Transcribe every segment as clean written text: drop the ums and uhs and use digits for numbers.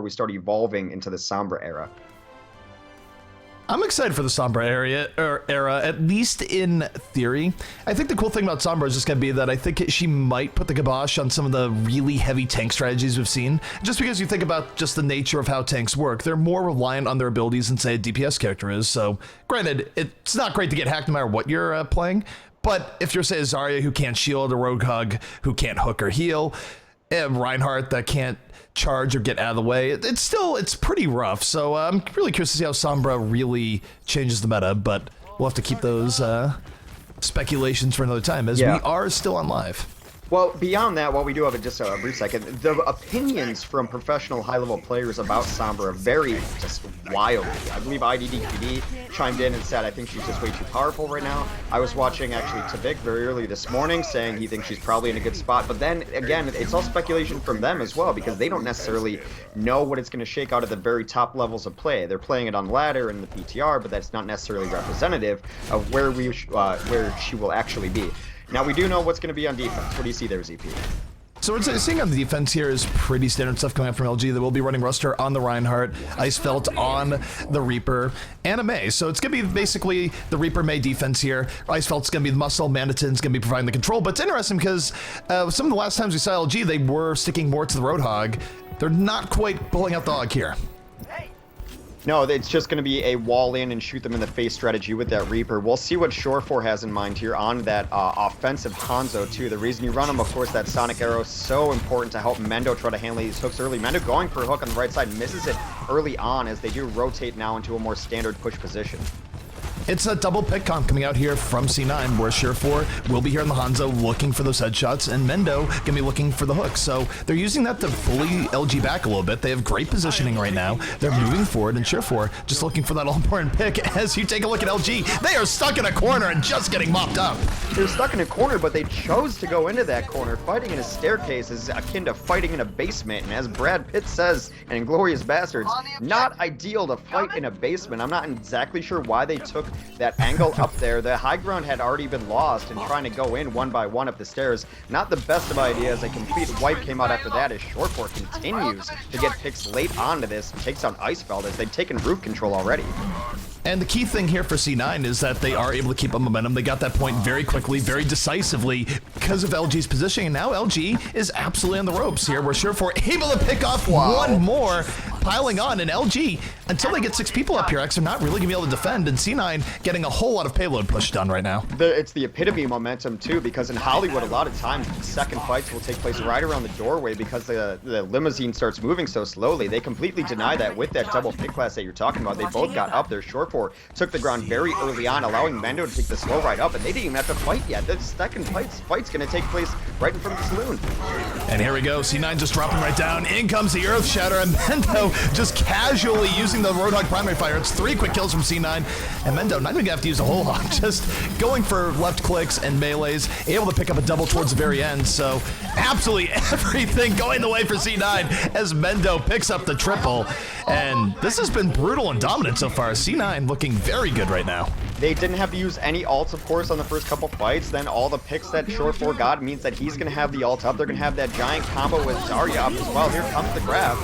we start evolving into the Sombra era. I'm excited for the Sombra era, at least in theory. I think the cool thing about Sombra is just going to be that I think she might put the kibosh on some of the really heavy tank strategies we've seen. Just because you think about just the nature of how tanks work, they're more reliant on their abilities than, say, a DPS character is. So, granted, it's not great to get hacked no matter what you're playing, but if you're, say, a Zarya who can't shield, a Roadhog who can't hook or heal, a Reinhardt that can't charge or get out of the way, it's pretty rough. So I'm really curious to see how Sombra really changes the meta, but we'll have to keep those speculations for another time, as we are still on live. Well, beyond that, while we do have just a brief second, the opinions from professional high-level players about Sombra vary just wildly. I believe IDDQD chimed in and said, I think she's just way too powerful right now. I was watching, actually, Tavik very early this morning saying he thinks she's probably in a good spot. But then, again, it's all speculation from them as well, because they don't necessarily know what it's going to shake out at the very top levels of play. They're playing it on ladder and the PTR, but that's not necessarily representative of where she will actually be. Now, we do know what's going to be on defense. What do you see there, ZP? So what we're seeing on the defense here is pretty standard stuff coming out from LG. They will be running Ruster on the Reinhardt, Icefelt on the Reaper, and a Mei. So it's going to be basically the Reaper Mei defense here. Icefelt's going to be the muscle, Manatin's going to be providing the control. But it's interesting because some of the last times we saw LG, they were sticking more to the Roadhog. They're not quite pulling out the hog here. No, it's just going to be a wall in and shoot them in the face strategy with that Reaper. We'll see what Shore4 has in mind here on that offensive Hanzo, too. The reason you run him, of course, that Sonic Arrow is so important to help Mendo try to handle these hooks early. Mendo going for a hook on the right side, misses it early on as they do rotate now into a more standard push position. It's a double pick comp coming out here from C9, where Shore4 will be here in the Hanzo looking for those headshots, and Mendo gonna be looking for the hook. So they're using that to bully LG back a little bit. They have great positioning right now. They're moving forward, and Shore4 just looking for that all-important pick. As you take a look at LG, they are stuck in a corner and just getting mopped up. They're stuck in a corner, but they chose to go into that corner. Fighting in a staircase is akin to fighting in a basement, and as Brad Pitt says in Inglourious Bastards, not ideal to fight in a basement. I'm not exactly sure why they took that angle up there. The high ground had already been lost, and trying to go in one by one up the stairs, not the best of ideas. A complete wipe came out after that as Shore4 continues to get picks late onto this, takes on Icefeld as they've taken roof control already. And the key thing here for C9 is that they are able to keep up momentum. They got that point very quickly, very decisively because of LG's positioning. And now LG is absolutely on the ropes here, where Shore4 able to pick off one more, piling on, and LG, until they get 6 people up here, they're not really gonna be able to defend, and C9 getting a whole lot of payload push done right now. It's the epitome of momentum too, because in Hollywood a lot of times second fights will take place right around the doorway because the limousine starts moving so slowly. They completely deny that with that double pick class that you're talking about. They both got up there. Shore4 took the ground very early on, allowing Mendo to take the slow ride up, and they didn't even have to fight yet. The second fight's gonna take place right in front of the saloon. And here we go, C9 just dropping right down. In comes the Earth Shatter, and Mendo just casually using the Roadhog primary fire. It's 3 quick kills from C9, and Mendo not even gonna have to use a whole hog, just going for left clicks and melees, able to pick up a double towards the very end. So absolutely everything going the way for C9 as Mendo picks up the triple. And this has been brutal and dominant so far. C9 looking very good right now. They didn't have to use any ults, of course, on the first couple fights. Then all the picks that Shore4 got means that he's going to have the ult up. They're going to have that giant combo with Zarya up as well. Here comes the grab.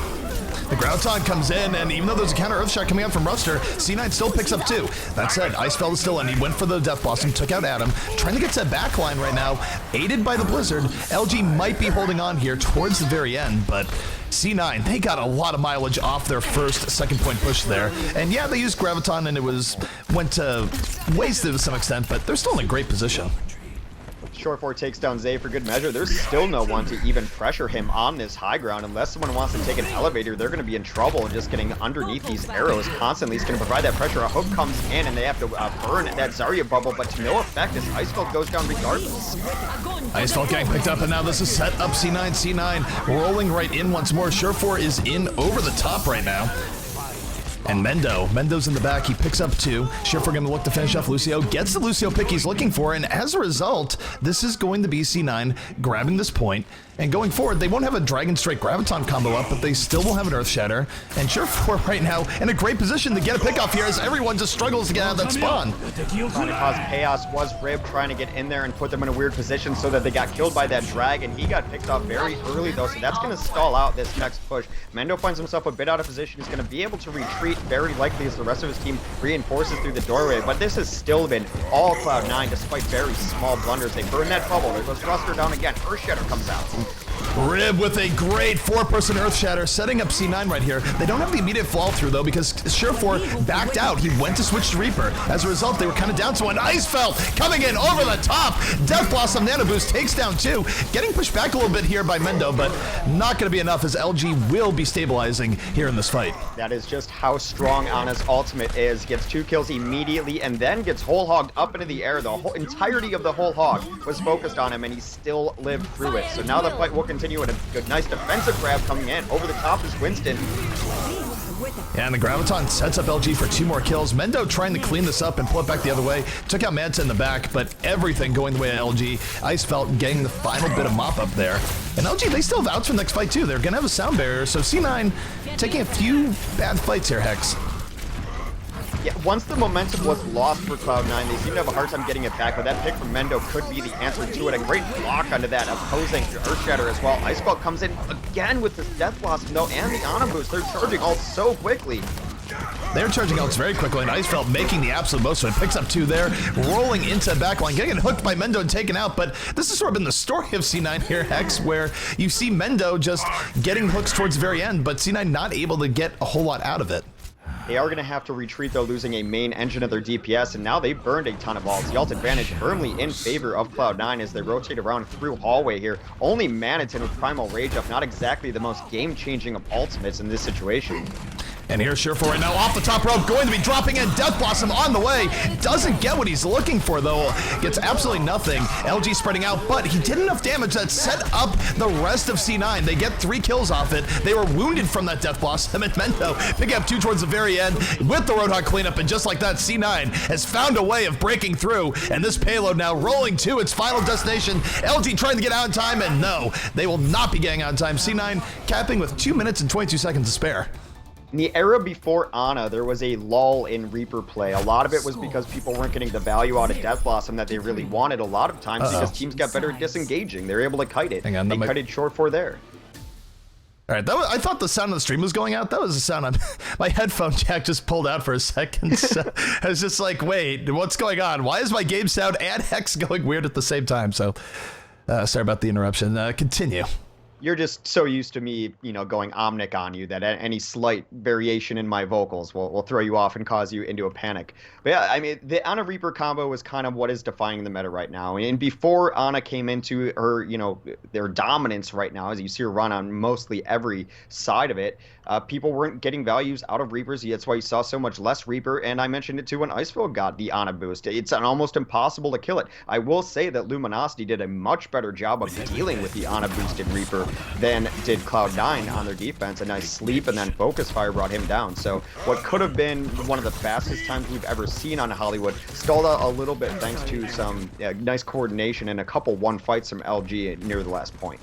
The Groundhog comes in, and even though there's a counter Earthshot coming out from Ruster, C9 still picks up 2. That said, Icefeld is still in. He went for the Death Blossom, took out Adam, trying to get to that back line right now, aided by the Blizzard. LG might be holding on here towards the very end, but C9, they got a lot of mileage off their first second point push there. And yeah, they used Graviton, and went to waste to some extent, but they're still in a great position. Shore4 takes down Zay for good measure. There's still no one to even pressure him on this high ground. Unless someone wants to take an elevator, they're going to be in trouble, and just getting underneath these arrows constantly is going to provide that pressure. A hook comes in, and they have to burn that Zarya bubble, but to no effect as Icefeld goes down regardless. Icefeld getting picked up, and now this is set up C9 rolling right in once more. Shore4 is in over the top right now. And Mendo's in the back. He picks up 2. Schiffer going to look to finish off Lucio. Gets the Lucio pick he's looking for. And as a result, this is going to be C9 grabbing this point. And going forward, they won't have a Dragon Strike Graviton combo up, but they still will have an Earth Shatter. And Schiffer right now in a great position to get a pick off here as everyone just struggles to get out of that spawn. Trying to cause chaos was Rib trying to get in there and put them in a weird position so that they got killed by that dragon. He got picked off very early though, so that's going to stall out this next push. Mendo finds himself a bit out of position. He's going to be able to retreat very likely as the rest of his team reinforces through the doorway, but this has still been all Cloud9 despite very small blunders. They burn that bubble. There goes Thruster down again. Earth Shatter comes out. Rib with a great 4-person Earth Shatter, setting up C9 right here. They don't have the immediate fall through though because Surefour backed out. He went to switch to Reaper. As a result, they were kind of down to one. Icefelt coming in over the top. Death Blossom Nano Boost takes down 2. Getting pushed back a little bit here by Mendo, but not going to be enough as LG will be stabilizing here in this fight. That is just how strong Ana's ultimate is. Gets 2 kills immediately and then gets whole hogged up into the air. The whole entirety of the whole hog was focused on him and he still lived through it. So now the fight will continue with a good, nice defensive grab coming in. Over the top is Winston. Yeah, and the Graviton sets up LG for 2 more kills. Mendo trying to clean this up and pull it back the other way. Took out Manta in the back, but everything going the way of LG. Icefelt getting the final bit of mop up there. And LG, they still have outs for the next fight too. They're going to have a sound barrier, so C9 taking a few bad fights here, Hex. Yeah, once the momentum was lost for Cloud9, they seem to have a hard time getting it back, but that pick from Mendo could be the answer to it. A great block onto that opposing Earth Shatter as well. Icefelt comes in again with this Death Blossom though, and the Ana Boost. They're charging all so quickly. They're charging ults very quickly, and Icefelt making the absolute most of it. Picks up 2 there, rolling into the backline, getting hooked by Mendo and taken out. But this has sort of been the story of C9 here, Hex, where you see Mendo just getting hooks towards the very end, but C9 not able to get a whole lot out of it. They are going to have to retreat, though, losing a main engine of their DPS, and now they've burned a ton of ults. The ult advantage firmly in favor of Cloud9 as they rotate around through hallway here. Only Manitin with Primal Rage up, not exactly the most game-changing of ultimates in this situation. And here's Surefour right now off the top rope, going to be dropping in. Death Blossom on the way. Doesn't get what he's looking for, though. Gets absolutely nothing. LG spreading out, but he did enough damage that set up the rest of C9. They get 3 kills off it. They were wounded from that Death Blossom, and Mendo picking up 2 towards the very end with the Roadhog cleanup, and just like that, C9 has found a way of breaking through, and this payload now rolling to its final destination. LG trying to get out in time, and no, they will not be getting out in time. C9 capping with 2 minutes and 22 seconds to spare. In the era before Ana, there was a lull in Reaper play. A lot of it was because people weren't getting the value out of Death Blossom that they really wanted a lot of times because teams got better at disengaging. They were able to kite it. Hang on, they kited short for there. All right, I thought the sound of the stream was going out. That was the sound my headphone jack just pulled out for a second. So I was just like, wait, what's going on? Why is my game sound and Hex going weird at the same time? So sorry about the interruption. Continue. You're just so used to me, you know, going omnic on you that any slight variation in my vocals will throw you off and cause you into a panic. But yeah, I mean, the Ana Reaper combo is kind of what is defining the meta right now. And before Ana came into her, you know, their dominance right now, as you see her run on mostly every side of it, people weren't getting values out of Reapers. That's why you saw so much less Reaper. And I mentioned it too when Icefeld got the Ana boost. It's almost impossible to kill it. I will say that Luminosity did a much better job of dealing with the Ana boosted Reaper than did Cloud9 on their defense. A nice sleep and then focus fire brought him down. So what could have been one of the fastest times we've ever seen on Hollywood stalled out a little bit thanks to some nice coordination and a couple one fights from LG near the last point.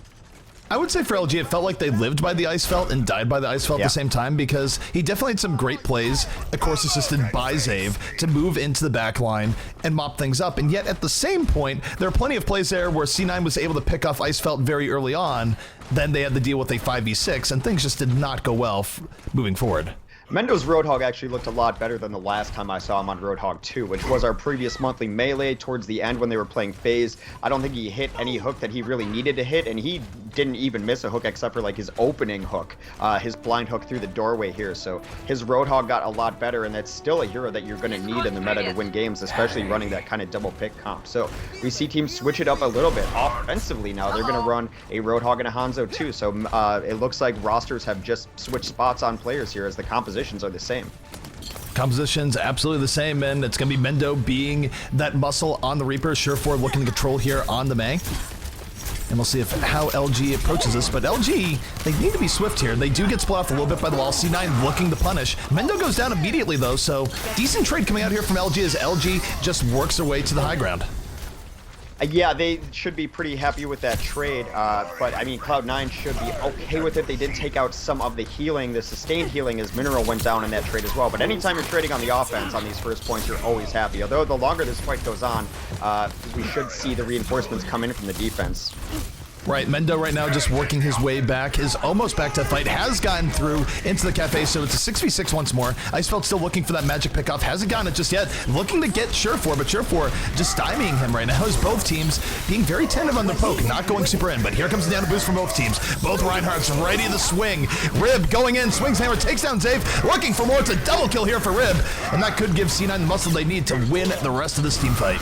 I would say for LG, it felt like they lived by the Icefelt and died by the Icefelt at the same time because he definitely had some great plays, of course assisted by Zave, to move into the back line and mop things up. And yet at the same point, there are plenty of plays there where C9 was able to pick off Icefelt very early on. Then they had to deal with a 5v6 and things just did not go well moving forward. Mendo's Roadhog actually looked a lot better than the last time I saw him on Roadhog 2, which was our previous monthly melee towards the end when they were playing phase. I don't think he hit any hook that he really needed to hit, and he didn't even miss a hook except for like his opening hook, his blind hook through the doorway here. So his Roadhog got a lot better, and that's still a hero that you're going to need in the meta to win games, especially running that kind of double pick comp. So we see teams switch it up a little bit offensively now. They're going to run a Roadhog and a Hanzo too. So it looks like rosters have just switched spots on players here as the compositions are the same. Composition's absolutely the same, and it's going to be Mendo being that muscle on the Reaper. Surefour looking to control here on the Mei. And we'll see how LG approaches this. But LG, they need to be swift here. They do get split off a little bit by the wall. C9 looking to punish. Mendo goes down immediately, though, so decent trade coming out here from LG as LG just works their way to the high ground. Yeah, they should be pretty happy with that trade, but I mean, Cloud9 should be okay with it. They did take out some of the healing, the sustained healing, as Mineral went down in that trade as well. But anytime you're trading on the offense on these first points, you're always happy. Although the longer this fight goes on, we should see the reinforcements come in from the defense. Right, Mendo right now just working his way back, is almost back to the fight, has gotten through into the cafe, so it's a 6v6 once more. Icefeld still looking for that magic pickoff, hasn't gotten it just yet, looking to get Surefour, but Surefour just stymieing him right now as both teams being very tentative on their poke, not going super in, but here comes the down boost from both teams. Both Reinhardts ready to swing. Rib going in, swings hammer, takes down Zave, looking for more. It's a double kill here for Rib, and that could give C9 the muscle they need to win the rest of this team fight.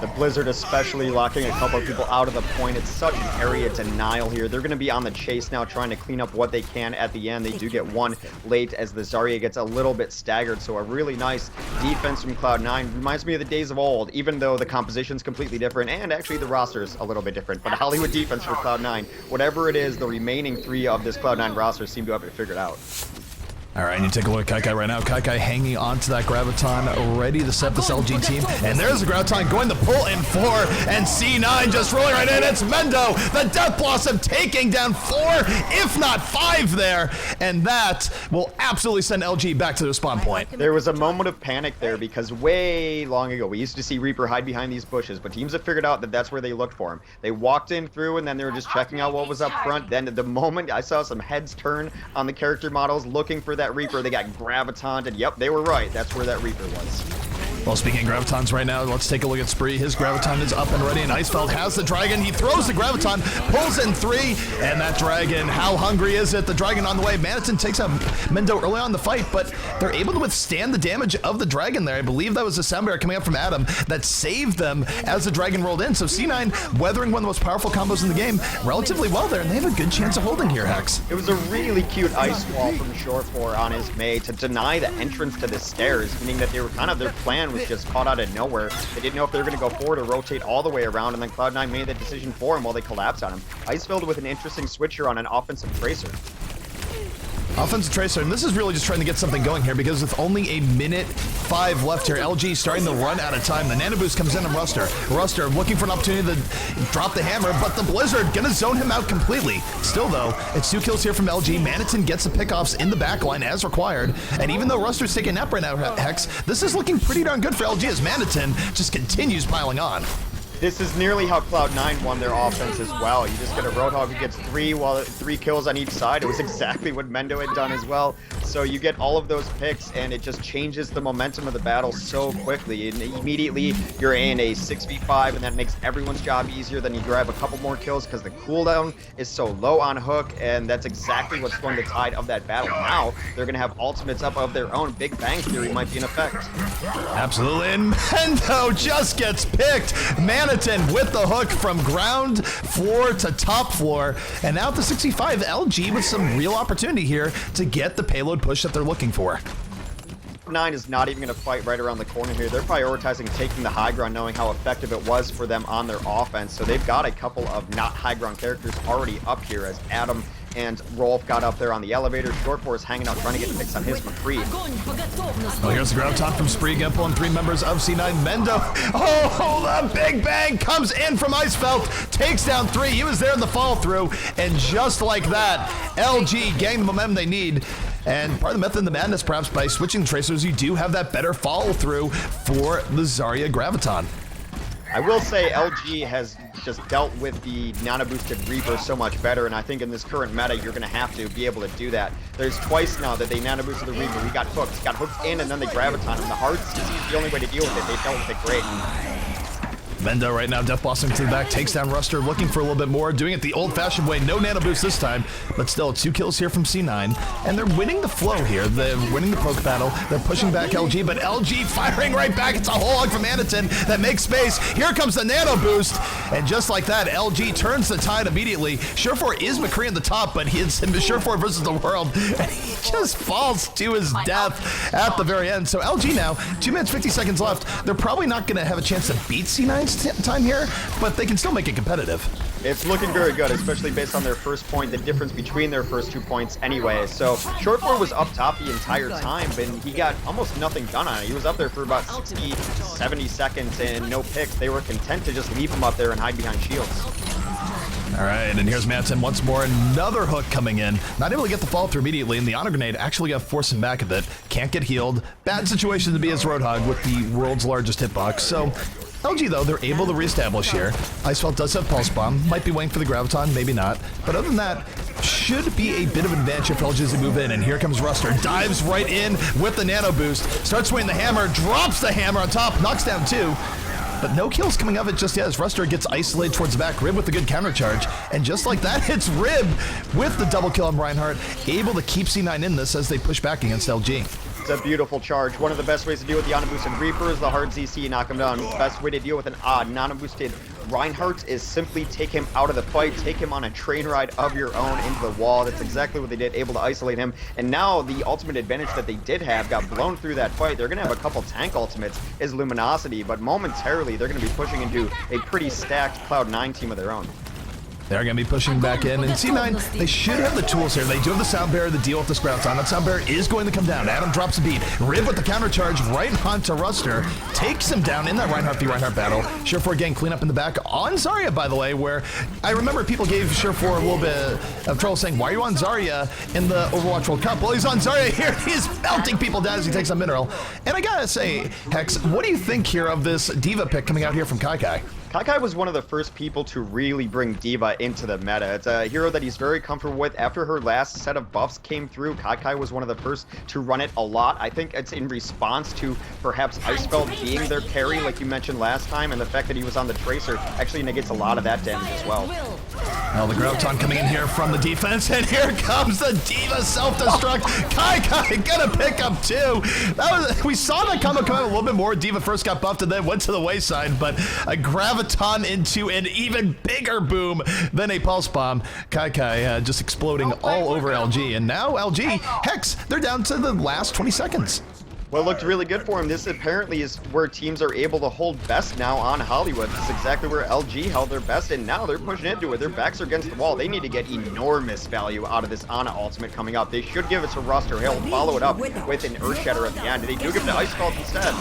The Blizzard especially locking a couple of people out of the point. It's such an area denial here. They're going to be on the chase now, trying to clean up what they can at the end. They do get one late as the Zarya gets a little bit staggered. So a really nice defense from Cloud9. Reminds me of the days of old, even though the composition's completely different and actually the roster's a little bit different. But Hollywood defense for Cloud9, whatever it is, the remaining three of this Cloud9 roster seem to have it figured out. All right, you take a look at Kaikai right now. Kaikai hanging on to that Graviton, ready to set this LG team. And there's the Graviton going to pull in 4, and C9 just rolling right in. It's Mendo, the Death Blossom, taking down 4, if not 5 there. And that will absolutely send LG back to their spawn point. There was a moment of panic there because way long ago, we used to see Reaper hide behind these bushes, but teams have figured out that that's where they looked for him. They walked in through, and then they were just checking out what was up front. Then the moment I saw some heads turn on the character models looking for that Reaper, they got Graviton, and yep, they were right. That's where that Reaper was. Well, speaking of Gravitons right now, let's take a look at Spree. His Graviton is up and ready, and Icefeld has the Dragon. He throws the Graviton, pulls in 3, and that Dragon, how hungry is it? The Dragon on the way. Maniton takes out Mendo early on in the fight, but they're able to withstand the damage of the Dragon there. I believe that was a sound barrier coming up from Adam that saved them as the Dragon rolled in. So C9 weathering one of the most powerful combos in the game relatively well there, and they have a good chance of holding here, Hex. It was a really cute ice wall from Surefour on his Mei to deny the entrance to the stairs, meaning that they were kind of, their plan was just caught out of nowhere. They didn't know if they were going to go forward or rotate all the way around, and then Cloud9 made that decision for him while they collapsed on him. Icefeld with an interesting switcher on an offensive tracer. Offensive Tracer, and this is really just trying to get something going here because with only a minute 5 left here, LG starting to run out of time. The Nano Boost comes in on Ruster. Ruster looking for an opportunity to drop the hammer, but the Blizzard gonna zone him out completely. Still though, it's 2 kills here from LG. Maniton gets the pickoffs in the backline as required, and even though Ruster's taking a nap right now, Hex, this is looking pretty darn good for LG as Maniton just continues piling on. This is nearly how Cloud9 won their offense as well. You just get a Roadhog who gets 3 kills on each side. It was exactly what Mendo had done as well. So you get all of those picks, and it just changes the momentum of the battle so quickly. And immediately, you're in a 6v5, and that makes everyone's job easier. Then you grab a couple more kills because the cooldown is so low on Hook, and that's exactly what's going the tide of that battle. Now, they're going to have ultimates up of their own. Big Bang Theory might be in effect. Absolutely, and Mendo just gets picked. Maniton with the hook from ground floor to top floor, and now at the 65, LG with some real opportunity here to get the payload push that they're looking for. 9 is not even going to fight right around the corner here. They're prioritizing taking the high ground, knowing how effective it was for them on their offense. So they've got a couple of not high ground characters already up here as Adam and Rolf got up there on the elevator. Shortboar is hanging out trying to get picks on his McCree. Well, here's the Graviton from Spree, again pulling 3 members of C9. Mendo, oh, the Big Bang comes in from Icefeld, takes down 3. He was there in the follow through, and just like that, LG getting the momentum they need. And part of the method in the madness, perhaps by switching tracers, you do have that better follow through for the Zarya Graviton. I will say LG has just dealt with the nano-boosted Reaper so much better, and I think in this current meta, you're going to have to be able to do that. There's twice now that they nano-boosted the Reaper. We got hooked in, and then they Graviton, and the Hearts is the only way to deal with it. They dealt with it great. Mendo right now, Death Blossom to the back, takes down Ruster, looking for a little bit more, doing it the old-fashioned way. No nano boost this time, but still 2 kills here from C9, and they're winning the flow here. They're winning the poke battle. They're pushing back LG, but LG firing right back. It's a whole hog from Maniton that makes space. Here comes the nano boost, and just like that, LG turns the tide immediately. Surefour is McCree in the top, but it's Surefour versus the world, and he just falls to his death at the very end. So LG now, 2 minutes 50 seconds left. They're probably not going to have a chance to beat C9's time here, but they can still make it competitive. It's looking very good, especially based on their first point, the difference between their first 2 points anyway. So Short 4 was up top the entire time, but he got almost nothing done on it. He was up there for about 60, 70 seconds and no picks. They were content to just leave him up there and hide behind shields. All right, and here's Manson once more. Another hook coming in. Not able to get the follow through immediately, and the honor grenade actually got forced him back a bit. Can't get healed. Bad situation to be as Roadhog with the world's largest hitbox. So LG, though, they're able to reestablish here. Icefelt does have Pulse Bomb. Might be waiting for the Graviton, maybe not. But other than that, should be a bit of an advantage if LG as they move in. And here comes Ruster. Dives right in with the Nano Boost. Starts swinging the hammer. Drops the hammer on top. Knocks down 2. But no kills coming of it just yet as Ruster gets isolated towards the back. Rib with a good counter charge. And just like that, it's Rib with the double kill on Reinhardt. Able to keep C9 in this as they push back against LG. It's a beautiful charge. One of the best ways to deal with the Ana-boosted Reaper is the hard ZC, knock him down. The best way to deal with an non-boosted Reinhardt is simply take him out of the fight, take him on a train ride of your own into the wall. That's exactly what they did, able to isolate him. And now the ultimate advantage that they did have got blown through that fight. They're going to have a couple tank ultimates, is Luminosity, but momentarily they're going to be pushing into a pretty stacked Cloud9 team of their own. They're going to be pushing back in. And C9, they should have the tools here. They do have the Sound Barrier to deal with this Graviton. That Sound Barrier is going to come down. Adam drops a beat. Rib with the counter charge right onto Ruster. Takes him down in that Reinhardt v Reinhardt battle. Surefour getting clean up in the back on Zarya, by the way, where I remember people gave Surefour a little bit of trouble saying, why are you on Zarya in the Overwatch World Cup? Well, he's on Zarya here. He's melting people down as he takes on Mineral. And I gotta say, Hex, what do you think here of this Diva pick coming out here from Kai? Kai was one of the first people to really bring Diva into the meta. It's a hero that he's very comfortable with. After her last set of buffs came through, Kai was one of the first to run it a lot. I think it's in response to perhaps Icefelt being their carry, like you mentioned last time, and the fact that he was on the Tracer actually negates a lot of that damage as well. Well, the Graviton coming in here from the defense, and here comes the Diva self-destruct. Kai gonna pick up 2. We saw that combo come out a little bit more. Diva first got buffed and then went to the wayside, but a Graviton into an even bigger boom than a Pulse Bomb. Kai just exploding all over LG, and now LG, Hex, they're down to the last 20 seconds. Well, it looked really good for him. This apparently is where teams are able to hold best now on Hollywood. This is exactly where LG held their best, and now they're pushing into it. Their backs are against the wall. They need to get enormous value out of this Ana ultimate coming up. They should give it to Ruster. He'll follow it up with an Earth Shatter at the end. They do give it to Icefelt instead.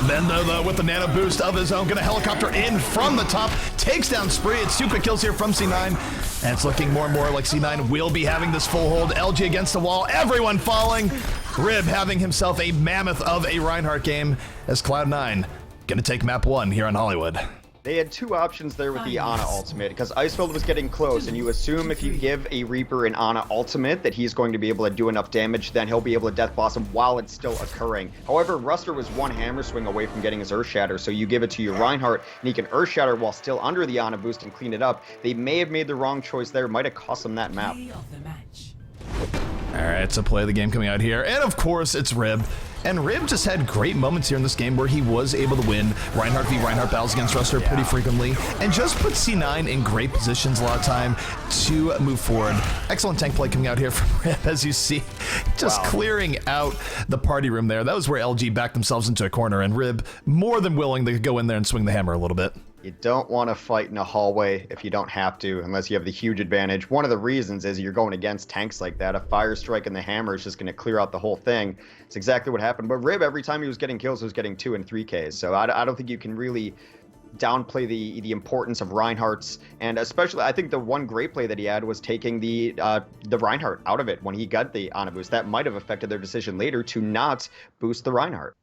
Then, though, with the Nano Boost of his own, gonna helicopter in from the top, takes down Spree. It's 2 quick kills here from C9, and it's looking more and more like C9 will be having this full hold. LG against the wall, everyone falling. Rib having himself a mammoth of a Reinhardt game as Cloud9 gonna take map 1 here on Hollywood. They had 2 options there with the Ana ultimate, because Icefeld was getting close, and you assume if you give a Reaper an Ana ultimate that he's going to be able to do enough damage, then he'll be able to Death Blossom while it's still occurring. However, Ruster was 1 hammer swing away from getting his Earth Shatter, so you give it to your Reinhardt, and he can Earth Shatter while still under the Ana boost and clean it up. They may have made the wrong choice there, might have cost them that map. All right, so play of the game coming out here, and of course it's Rib. And Rib just had great moments here in this game where he was able to win Reinhardt v Reinhardt battles against Ruster pretty frequently, and just put C9 in great positions a lot of time to move forward. Excellent tank play coming out here from Rib, as you see, just clearing out the party room there. That was where LG backed themselves into a corner, and Rib more than willing to go in there and swing the hammer a little bit. You don't want to fight in a hallway if you don't have to, unless you have the huge advantage. One of the reasons is you're going against tanks like that. A Fire Strike and the hammer is just going to clear out the whole thing. It's exactly what happened. But Rib, every time he was getting kills, was getting 2 and 3 Ks. So I don't think you can really downplay the importance of Reinhardt's, and especially I think the one great play that he had was taking the Reinhardt out of it when he got the Ana boost. That might have affected their decision later to not boost the Reinhardt.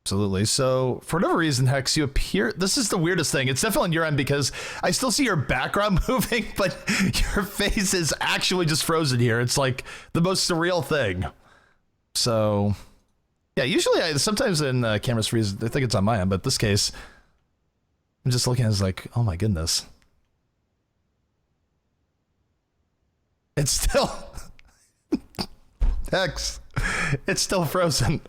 Absolutely. So for whatever reason, Hex, you appear, this is the weirdest thing. It's definitely on your end because I still see your background moving, but your face is actually just frozen here. It's like the most surreal thing. So yeah, usually sometimes in cameras freeze, I think it's on my end, but this case, I'm just looking at it, it's like, oh my goodness. It's still, Hex, it's still frozen.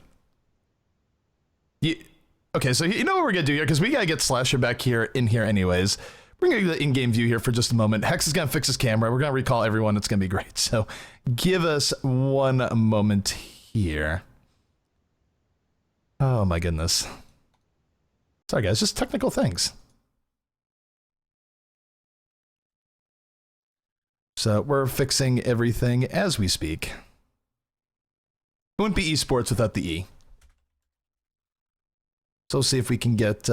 Okay, so you know what we're gonna do here, because we gotta get Slasher back here in here anyways. We're gonna do the in-game view here for just a moment. Hex is gonna fix his camera. We're gonna recall everyone. It's gonna be great. So give us one moment here. Oh my goodness. Sorry guys, just technical things. So we're fixing everything as we speak. It wouldn't be esports without the E. So we'll see if we can get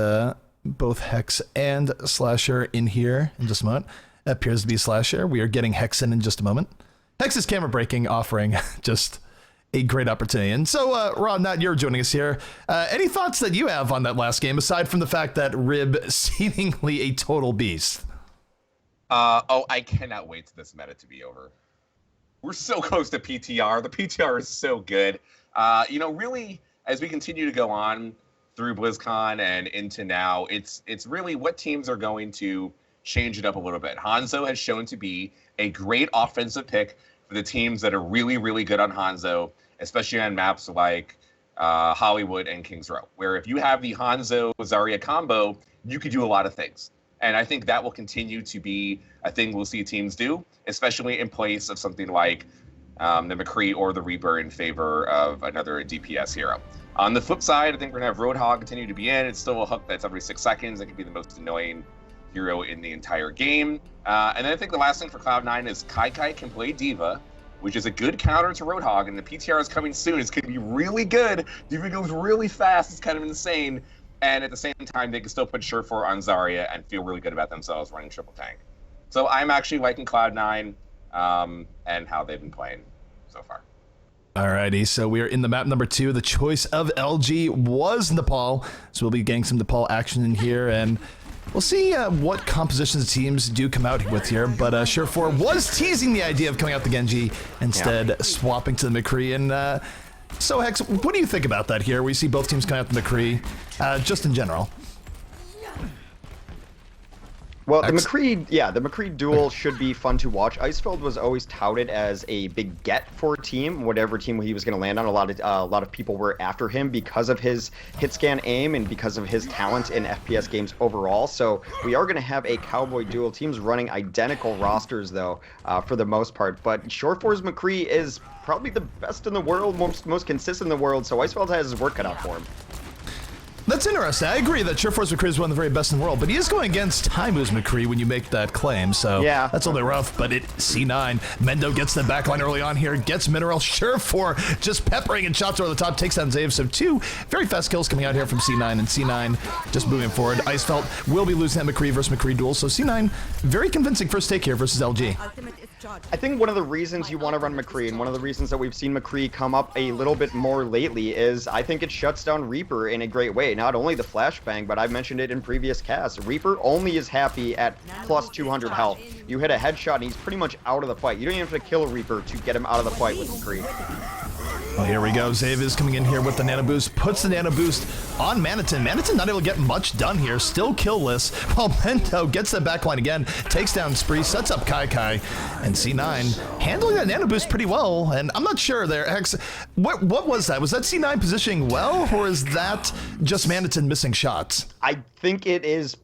both Hex and Slasher in here in just a moment. That appears to be Slasher. We are getting Hex in just a moment. Hex's camera breaking, offering just a great opportunity. And so, Ron, now you're joining us here. Any thoughts that you have on that last game, aside from the fact that Rib seemingly a total beast? I cannot wait for this meta to be over. We're so close to PTR. The PTR is so good. You know, really, as we continue to go on through BlizzCon and into now, it's really what teams are going to change it up a little bit. Hanzo has shown to be a great offensive pick for the teams that are really, really good on Hanzo, especially on maps like Hollywood and Kings Row, where if you have the Hanzo-Zarya combo, you could do a lot of things. And I think that will continue to be a thing we'll see teams do, especially in place of something like the McCree or the Reaper in favor of another DPS hero. On the flip side, I think we're going to have Roadhog continue to be in. It's still a hook that's every 6 seconds. It can be the most annoying hero in the entire game. And then I think the last thing for Cloud9 is Kai can play D.Va, which is a good counter to Roadhog, and the PTR is coming soon. It's going to be really good. D.Va goes really fast. It's kind of insane. And at the same time, they can still put Surefour on Zarya and feel really good about themselves running triple tank. So I'm actually liking Cloud9 and how they've been playing so far. Alrighty, so we are in the map number 2. The choice of LG was Nepal, so we'll be getting some Nepal action in here, and we'll see what compositions teams do come out with here. But Surefour was teasing the idea of coming out the Genji, instead swapping to the McCree. And so, Hex, what do you think about that here? We see both teams coming out the McCree, just in general. Well, the McCree duel should be fun to watch. Icefeld was always touted as a big get for a team, whatever team he was going to land on. A lot of people were after him because of his hit scan aim and because of his talent in FPS games overall. So we are going to have a cowboy duel. Teams running identical rosters though, for the most part. But Surefour's McCree is probably the best in the world, most consistent in the world. So Icefeld has his work cut out for him. That's interesting. I agree that Surefour's McCree is one of the very best in the world, but he is going against Taimu's McCree when you make that claim, so yeah, that's a little bit rough, but C9. Mendo gets the backline early on here, gets Mineral. Surefour just peppering and shots over the top, takes down Zave. So 2 very fast kills coming out here from C9, and C9 just moving forward. Icefeld will be losing that McCree versus McCree duel, so C9, very convincing first take here versus LG. I think one of the reasons you want to run McCree, and one of the reasons that we've seen McCree come up a little bit more lately, is I think it shuts down Reaper in a great way. Not only the flashbang, but I've mentioned it in previous casts. Reaper only is happy at plus 200 health. You hit a headshot and he's pretty much out of the fight. You don't even have to kill a Reaper to get him out of the fight with McCree. Well, here we go. Zave is coming in here with the nano boost, puts the nano boost on Manitin. Manitin not able to get much done here, still killless, while Mendo gets that backline again, takes down Spree, sets up Kai, and C9 handling that nano boost pretty well. And I'm not sure there, Hex, what was that? Was that C9 positioning well, or is that just Manitin missing shots? I think it is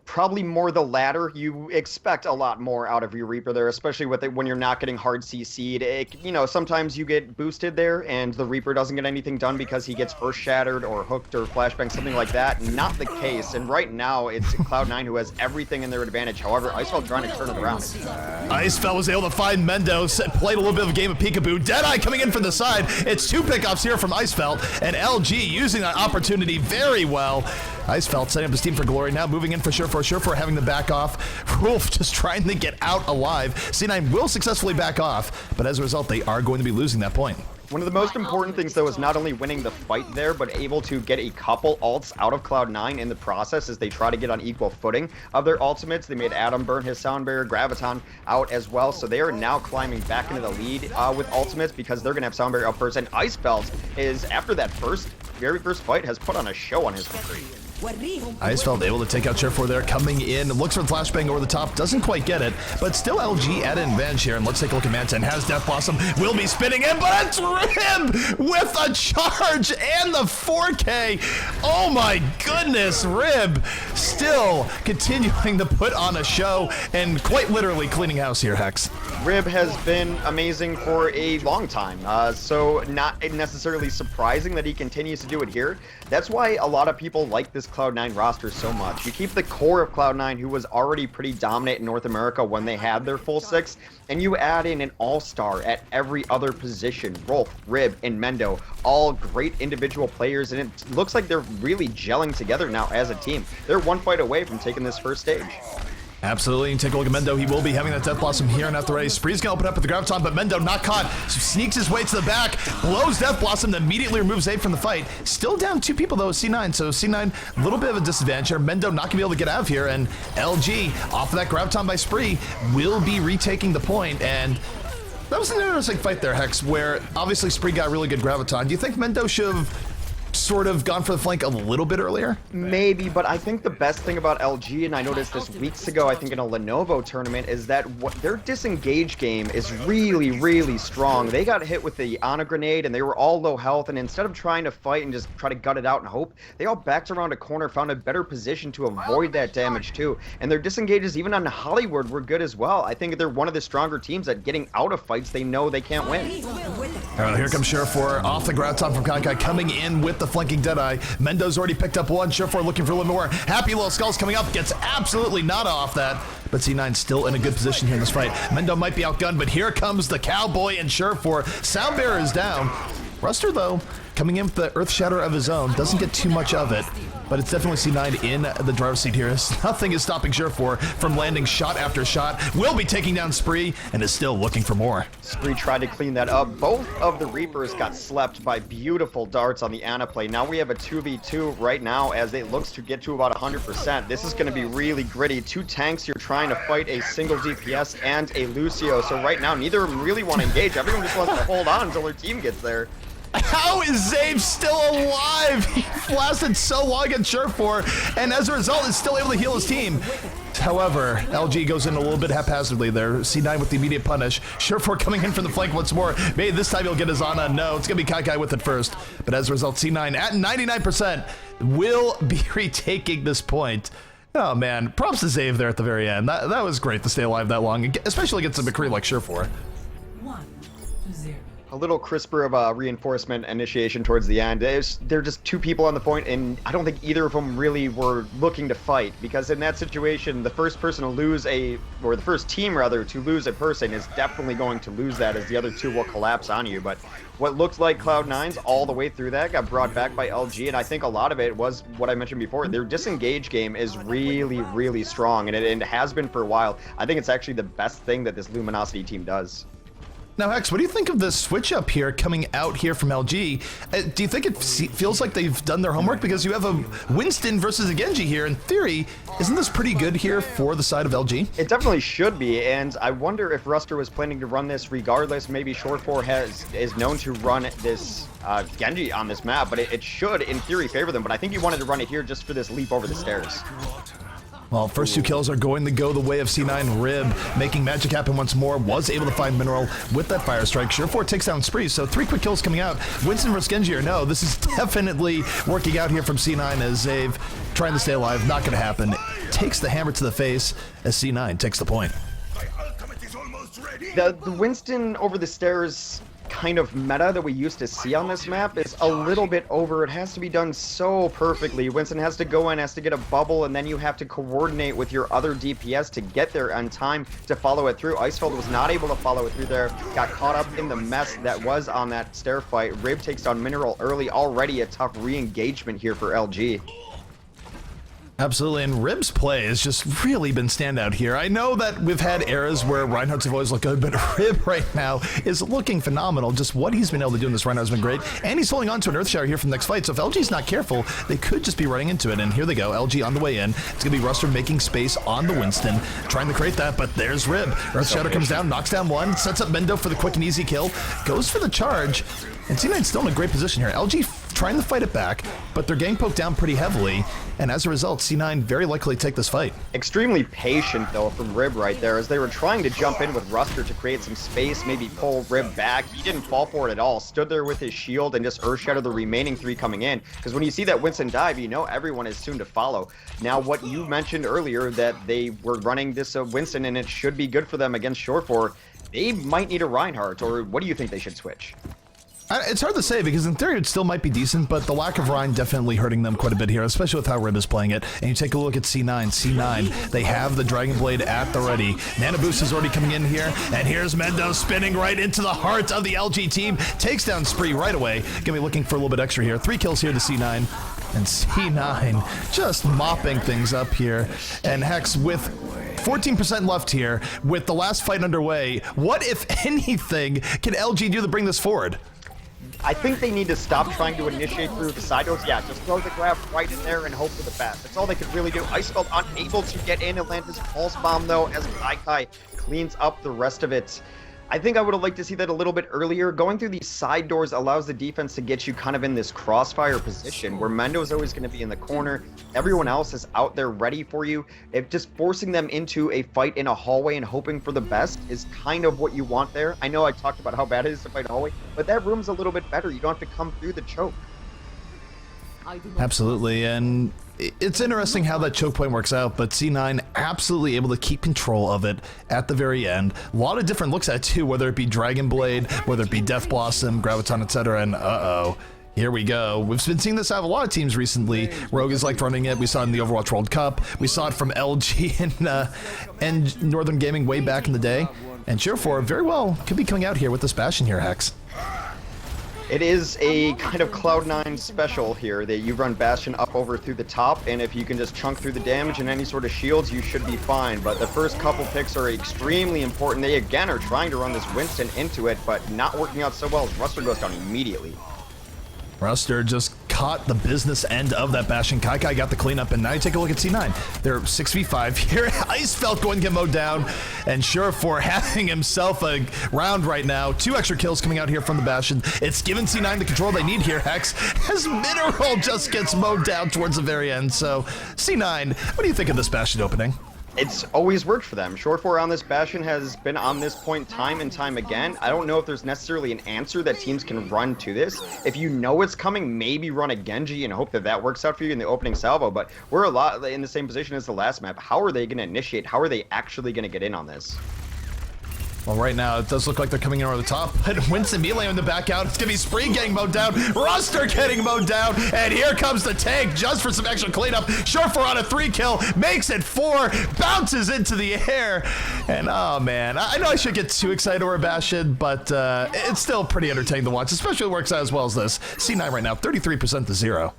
probably more the latter. You expect a lot more out of your Reaper there, especially with it when you're not getting hard CC'd. You know, sometimes you get boosted there and the Reaper doesn't get anything done because he gets first shattered or hooked or flashbang, something like that. Not the case. And right now it's Cloud9 who has everything in their advantage. However, Icefeld trying to turn it around. Icefeld was able to find Mendo, played a little bit of a game of peekaboo. Deadeye coming in from the side. It's 2 pickoffs here from Icefeld, and LG using that opportunity very well. Icefeld setting up his team for glory, now moving in for Surefour. Surefour having to back off. Wolf just trying to get out alive. C9 will successfully back off, but as a result, they are going to be losing that point. One of the most important things, though, is not only winning the fight there, but able to get a couple ults out of Cloud9 in the process as they try to get on equal footing of their ultimates. They made Adam burn his sound barrier, Graviton out as well, so they are now climbing back into the lead with ultimates because they're going to have sound barrier up first. And Icefeld is, after that very first fight, has put on a show on his McCree. Icefeld able to take out Surefour there, coming in, looks for the flashbang over the top, doesn't quite get it, but still LG at an advantage here. And let's take a look at Manton. Has Death Blossom, will be spinning in, but it's Rib with a charge and the 4K. Oh my goodness, Rib still continuing to put on a show and quite literally cleaning house here, Hex. Rib has been amazing for a long time, so not necessarily surprising that he continues to do it here. That's why a lot of people like this this Cloud9 roster so much. You keep the core of Cloud9, who was already pretty dominant in North America when they had their full six, and you add in an all-star at every other position. Rolf, Rib, and Mendo, all great individual players, and it looks like they're really gelling together now as a team. They're one fight away from taking this first stage. Absolutely, and take a look at Mendo. He will be having that Death Blossom here and at the race. Spree's gonna open up at the Graviton, but Mendo not caught. Sneaks his way to the back, blows Death Blossom, then immediately removes Abe from the fight. Still down 2 people though, C9, so C9 a little bit of a disadvantage here. Mendo not gonna be able to get out of here, and LG off of that Graviton by Spree will be retaking the point, and that was an interesting fight there, Hex, where obviously Spree got really good Graviton. Do you think Mendo should have sort of gone for the flank a little bit earlier? Maybe, but I think the best thing about LG, and I noticed this weeks ago, I think in a Lenovo tournament, is that their disengage game is really, really strong. They got hit with the Ana grenade, and they were all low health, and instead of trying to fight and just try to gut it out and hope, they all backed around a corner, found a better position to avoid that damage too. And their disengages, even on Hollywood, were good as well. I think they're one of the stronger teams at getting out of fights they know they can't win. All right, here comes Surefour off the Graviton from Kai coming in with the flanking Deadeye. Mendo's already picked up one. Surefour looking for a little more. Happy Little Skulls coming up. Gets absolutely not off that. But C9 still in a good position here in this fight. Mendo might be outgunned, but here comes the Cowboy and Surefour. Soundbearer is down. Ruster, though, coming in with the Earth Shatter of his own. Doesn't get too much of it, but it's definitely C9 in the driver's seat here. Nothing is stopping Surefour from landing shot after shot. Will be taking down Spree and is still looking for more. Spree tried to clean that up. Both of the Reapers got slept by beautiful darts on the Ana play. Now we have a 2v2 right now as it looks to get to about 100%. This is going to be really gritty. 2 tanks, you're trying to fight a single DPS and a Lucio. So right now, neither of them really want to engage. Everyone just wants to hold on until their team gets there. How is Zabe still alive? He blasted so long against Surefour, and as a result is still able to heal his team. However, LG goes in a little bit haphazardly there. C9 with the immediate punish. Surefour coming in from the flank once more. Maybe this time he'll get his Ana. No, it's going to be Kai with it first. But as a result, C9 at 99% will be retaking this point. Oh man, props to Zabe there at the very end. That was great to stay alive that long, especially against a McCree like Surefour. 1-0. A little crisper of a reinforcement initiation towards the end. They're just 2 people on the point, and I don't think either of them really were looking to fight, because in that situation, the first person to lose or the first team rather, to lose a person is definitely going to lose that, as the other 2 will collapse on you. But what looked like Cloud9's all the way through that got brought back by LG, and I think a lot of it was what I mentioned before. Their disengage game is really, really strong, and it has been for a while. I think it's actually the best thing that this Luminosity team does. Now, Hex, what do you think of the switch up here coming out here from LG? Do you think it feels like they've done their homework? Because you have a Winston versus a Genji here. In theory, isn't this pretty good here for the side of LG? It definitely should be, and I wonder if Ruster was planning to run this regardless. Maybe Surefour is known to run this Genji on this map, but it should, in theory, favor them. But I think he wanted to run it here just for this leap over the stairs. Well, first 2 kills are going to go the way of C9. Rib making magic happen once more. Was able to find Mineral with that Fire Strike. Surefour takes down Spree, so 3 quick kills coming out. Winston versus Genji or no, this is definitely working out here from C9 as Zave trying to stay alive. Not going to happen. Takes the hammer to the face as C9 takes the point. The Winston over the stairs kind of meta that we used to see on this map is a little bit over. It has to be done so perfectly. Winston has to go in, has to get a bubble, and then you have to coordinate with your other DPS to get there on time to follow it through. Icefeld was not able to follow it through there, got caught up in the mess that was on that stair fight. Rib takes down Mineral early, already a tough re-engagement here for LG. Absolutely, and Rib's play has just really been standout here. I know that we've had eras where Reinhardt's have always looked good, but Rib right now is looking phenomenal. Just what he's been able to do in this Reinhardt has been great, and he's holding on to an Earth Shower here from the next fight, so if LG's not careful, they could just be running into it, and here they go, LG on the way in. It's going to be Ruster making space on the Winston, trying to create that, but there's Rib. Earth Shatter comes down, knocks down one, sets up Mendo for the quick and easy kill, goes for the charge, and C9's still in a great position here. LG trying to fight it back, but they're getting poked down pretty heavily, and as a result, C9 very likely take this fight. Extremely patient, though, from Rib right there, as they were trying to jump in with Ruster to create some space, maybe pull Rib back. He didn't fall for it at all, stood there with his shield and just Earth-Shatter the remaining 3 coming in, because when you see that Winston dive, you know everyone is soon to follow. Now, what you mentioned earlier, that they were running this Winston, and it should be good for them against Surefour, they might need a Reinhardt, or what do you think they should switch? It's hard to say because in theory it still might be decent, but the lack of Rhine definitely hurting them quite a bit here, especially with how Rib is playing it. And you take a look at C9. C9, they have the Dragon Blade at the ready. Nano Boost is already coming in here, and here's Mendo spinning right into the heart of the LG team. Takes down Spree right away. Gonna be looking for a little bit extra here. 3 kills here to C9. And C9 just mopping things up here. And Hex with 14% left here with the last fight underway. What, if anything, can LG do to bring this forward? I think they need to stop trying to initiate through the side doors. Yeah, just throw the grab right in there and hope for the best. That's all they could really do. Icefeld unable to get in and land his pulse bomb, though, as Kai cleans up the rest of it. I think I would have liked to see that a little bit earlier. Going through these side doors allows the defense to get you kind of in this crossfire position where Mendo is always going to be in the corner. Everyone else is out there ready for you. If just forcing them into a fight in a hallway and hoping for the best is kind of what you want there. I know I talked about how bad it is to fight in a hallway, but that room's a little bit better. You don't have to come through the choke. Absolutely, and it's interesting how that choke point works out, but C9 absolutely able to keep control of it at the very end. A lot of different looks at it too, whether it be Dragon Blade, whether it be Death Blossom, Graviton, etc. And here we go. We've been seeing this out of a lot of teams recently. Rogue is like running it. We saw it in the Overwatch World Cup. We saw it from LG and Northern Gaming way back in the day. And Cheer4 very well could be coming out here with this Bastion here, Hex. It is a kind of Cloud9 special here that you run Bastion up over through the top, and if you can just chunk through the damage and any sort of shields, you should be fine. But the first couple picks are extremely important. They again are trying to run this Winston into it, but not working out so well as Ruster goes down immediately. Ruster just caught the business end of that Bastion. Kai got the cleanup, and now you take a look at C9. They're 6v5 here. Icefeld going to get mowed down, and Cheer4 having himself a round right now. 2 extra kills coming out here from the Bastion. It's given C9 the control they need here, Hex, as Mineral just gets mowed down towards the very end. So, C9, what do you think of this Bastion opening? It's always worked for them. Short 4 on this Bastion has been on this point time and time again. I don't know if there's necessarily an answer that teams can run to this. If you know it's coming, maybe run a Genji and hope that that works out for you in the opening salvo, but we're a lot in the same position as the last map. How are they going to initiate? How are they actually going to get in on this? Well, right now, it does look like they're coming in over the top, but Winston Melee in the back out. It's going to be Spree getting mowed down, Ruster getting mowed down, and here comes the tank just for some extra cleanup. Short4 on a 3 kill, makes it 4, bounces into the air, and oh man, I know I should get too excited over Bastion, but it's still pretty entertaining to watch, especially when it works out as well as this. C9 right now, 33% to 0.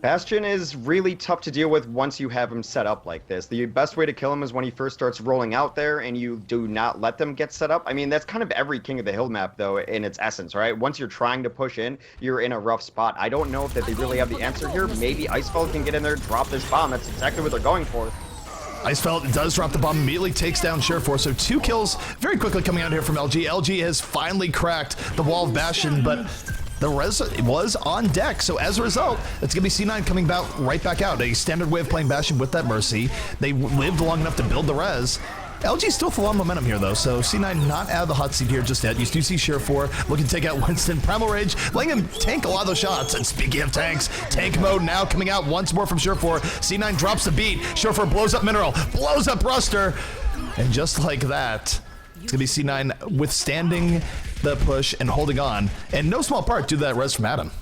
Bastion is really tough to deal with once you have him set up like this. The best way to kill him is when he first starts rolling out there and you do not let them get set up. I mean, that's kind of every King of the Hill map, though, in its essence, right? Once you're trying to push in, you're in a rough spot. I don't know if that they really have the answer here. Maybe Icefeld can get in there, drop this bomb. That's exactly what they're going for. Icefeld does drop the bomb, immediately takes down Cheer4, so 2 kills very quickly coming out here from LG. LG has finally cracked the wall of Bastion, but the res was on deck, so as a result, it's going to be C9 coming right back out. A standard way of playing Bastion with that Mercy. They lived long enough to build the res. LG still with a lot of momentum here, though, so C9 not out of the hot seat here just yet. You do see Cheer4 looking to take out Winston. Primal Rage letting him tank a lot of those shots. And speaking of tanks, tank mode now coming out once more from Cheer4. C9 drops the beat. Cheer4 blows up Mineral, blows up Ruster. And just like that, it's going to be C9 withstanding the push and holding on. And no small part due to that res from Adam.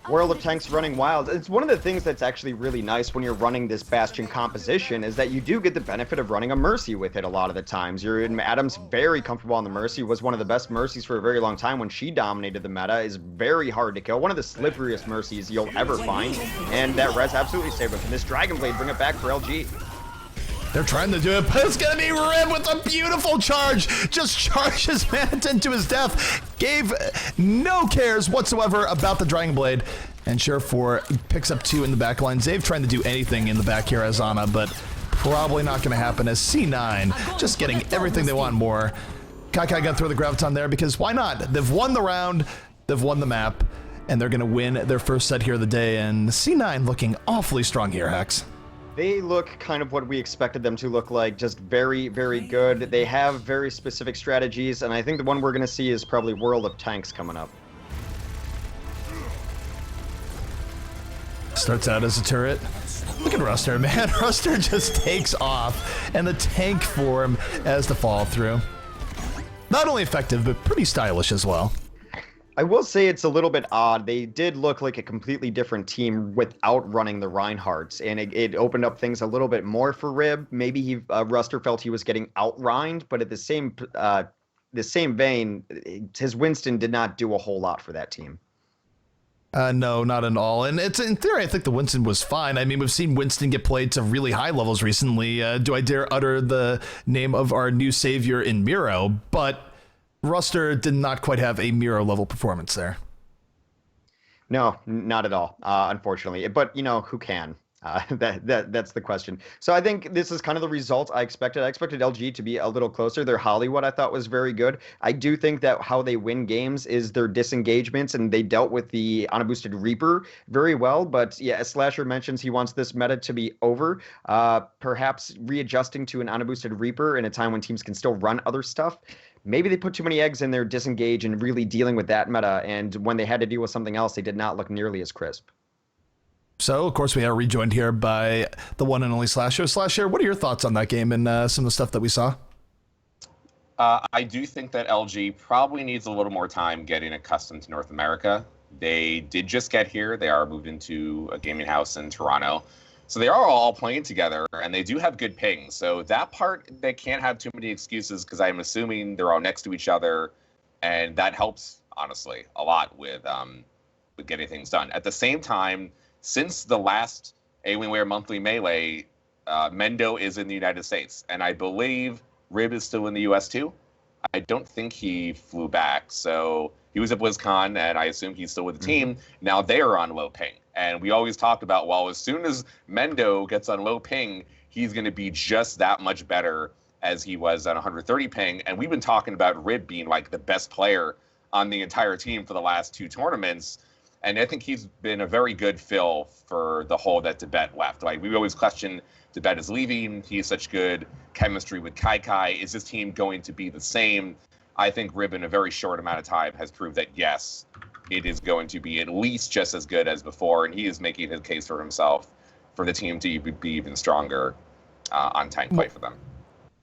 World of Tanks running wild. It's one of the things that's actually really nice when you're running this Bastion composition is that you do get the benefit of running a Mercy with it a lot of the times. Adam's very comfortable on the Mercy, was one of the best Mercies for a very long time when she dominated the meta, is very hard to kill. One of the slipperiest Mercies you'll ever find, and that res absolutely saved him. Can this Dragon Blade bring it back for LG? They're trying to do it, but it's gonna be Rib with a beautiful charge. Just charges Manton to his death. Gave no cares whatsoever about the Dragon Blade. And Cheer4 picks up 2 in the back line. Zave trying to do anything in the back here as Ana, but probably not gonna happen as C9 just getting everything they want more. Kai gonna throw the Graviton there because why not? They've won the round, they've won the map, and they're gonna win their first set here of the day. And C9 looking awfully strong here, Hex. They look kind of what we expected them to look like, just very, very good. They have very specific strategies, and I think the one we're going to see is probably World of Tanks coming up. Starts out as a turret. Look at Ruster, man. Ruster just takes off, and the tank form as the follow through. Not only effective, but pretty stylish as well. I will say it's a little bit odd. They did look like a completely different team without running the Reinhardts, and it opened up things a little bit more for Rib. Maybe Ruster felt he was getting outrhined, but at the same vein, his Winston did not do a whole lot for that team. No, not at all. And it's in theory, I think the Winston was fine. I mean, we've seen Winston get played to really high levels recently. Do I dare utter the name of our new savior in Miro? But Ruster did not quite have a Miro level performance there. No, not at all, unfortunately. But who can? That's the question. So I think this is kind of the result I expected. I expected LG to be a little closer. Their Hollywood I thought was very good. I do think that how they win games is their disengagements, and they dealt with the on-a-boosted Reaper very well. But yeah, as Slasher mentions, he wants this meta to be over. Perhaps readjusting to an on-a-boosted Reaper in a time when teams can still run other stuff. Maybe they put too many eggs in their disengage and really dealing with that meta. And when they had to deal with something else, they did not look nearly as crisp. So, of course, we are rejoined here by the one and only Slasher. Slasher, what are your thoughts on that game and some of the stuff that we saw? I do think that LG probably needs a little more time getting accustomed to North America. They did just get here. They are moved into a gaming house in Toronto. So they are all playing together, and they do have good ping. So that part, they can't have too many excuses because I'm assuming they're all next to each other, and that helps, honestly, a lot with getting things done. At the same time, since the last Alienware Monthly Melee, Mendo is in the United States, and I believe Rib is still in the US too. I don't think he flew back, so he was at BlizzCon, and I assume he's still with the team. Now they are on low ping, and we always talked about, well, as soon as Mendo gets on low ping, he's going to be just that much better as he was on 130 ping, and we've been talking about Rib being like the best player on the entire team for the last 2 tournaments. And I think he's been a very good fill for the hole that Tibet left. Like, we always question Tibet is leaving. He has such good chemistry with Kai Kai. Is this team going to be the same? I think Rib, in a very short amount of time, has proved that, yes, it is going to be at least just as good as before. And he is making his case for himself for the team to be even stronger on tank play for them.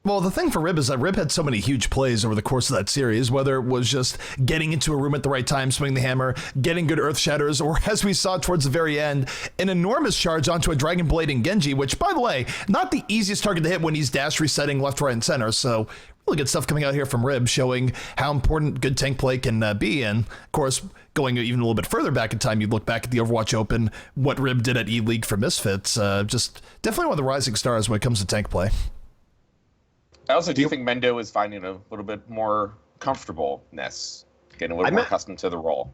Well, the thing for Rib is that Rib had so many huge plays over the course of that series, whether it was just getting into a room at the right time, swinging the hammer, getting good Earth Shatters, or as we saw towards the very end, an enormous charge onto a Dragon Blade in Genji, which, by the way, not the easiest target to hit when he's dash resetting left, right, and center. So really good stuff coming out here from Rib, showing how important good tank play can be. And, of course, going even a little bit further back in time, you look back at the Overwatch Open, what Rib did at E-League for Misfits, just definitely one of the rising stars when it comes to tank play. I also do think Mendo is finding a little bit more comfortableness, getting a little more accustomed to the role.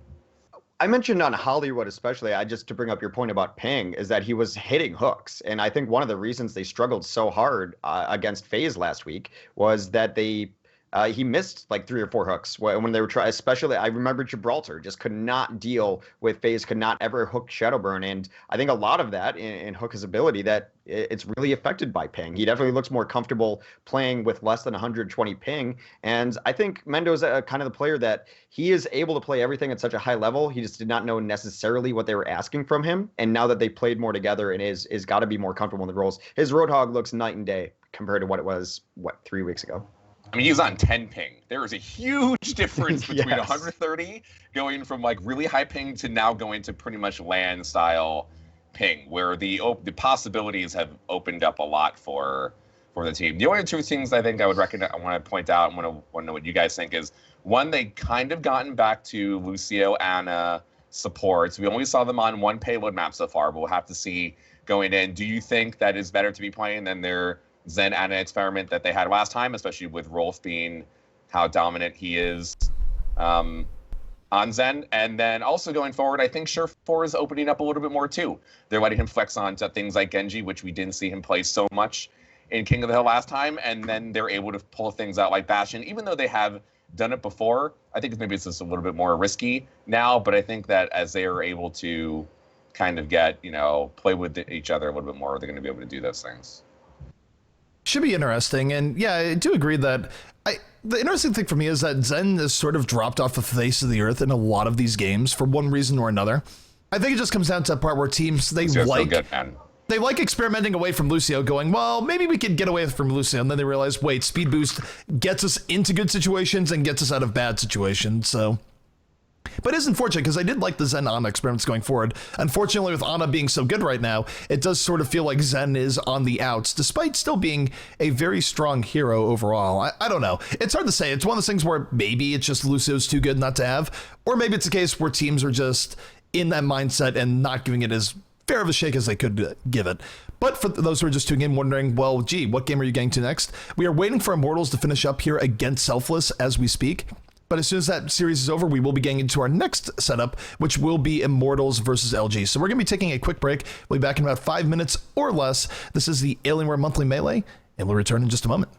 I mentioned on Hollywood especially, just to bring up your point about ping, is that he was hitting hooks. And I think one of the reasons they struggled so hard against FaZe last week was that he missed like 3 or 4 hooks when they were trying. Especially, I remember Gibraltar just could not deal with FaZe, could not ever hook Shadowburn, and I think a lot of that in Hook's ability that it's really affected by ping. He definitely looks more comfortable playing with less than 120 ping, and I think Mendo's kind of the player that he is able to play everything at such a high level. He just did not know necessarily what they were asking from him, and now that they played more together and is got to be more comfortable in the roles, his Roadhog looks night and day compared to what it was 3 weeks ago. I mean, he's on 10 ping. There is a huge difference between Yes. 130 going from like really high ping to now going to pretty much LAN style ping, where the possibilities have opened up a lot for the team. The only 2 things I think I would recognize, I want to point out and want to know what you guys think is, one, they kind of gotten back to Lucio, Ana supports. We only saw them on 1 payload map so far, but we'll have to see going in. Do you think that is better to be playing than their Zen Ana experiment that they had last time, especially with Rolf being how dominant he is on Zen? And then also going forward, I think Surefour is opening up a little bit more too. They're letting him flex on to things like Genji, which we didn't see him play so much in King of the Hill last time, and then they're able to pull things out like Bastion, even though they have done it before. I think maybe it's just a little bit more risky now, but I think that as they are able to kind of get, play with each other a little bit more, they're going to be able to do those things. Should be interesting. And yeah, I do agree that the interesting thing for me is that Zen has sort of dropped off the face of the earth in a lot of these games for one reason or another. I think it just comes down to the part where teams, they like experimenting away from Lucio, going, well, maybe we could get away from Lucio. And then they realize, wait, speed boost gets us into good situations and gets us out of bad situations. So But it is unfortunate because I did like the Zen Ana experiments going forward. Unfortunately, with Ana being so good right now, it does sort of feel like Zen is on the outs, despite still being a very strong hero overall. I don't know. It's hard to say. It's one of those things where maybe it's just Lucio's too good not to have, or maybe it's a case where teams are just in that mindset and not giving it as fair of a shake as they could give it. But for those who are just tuning in wondering, well, gee, what game are you getting to next? We are waiting for Immortals to finish up here against Selfless as we speak. But as soon as that series is over, we will be getting into our next setup, which will be Immortals versus LG. So we're going to be taking a quick break. We'll be back in about 5 minutes or less. This is the Alienware Monthly Melee, and we'll return in just a moment.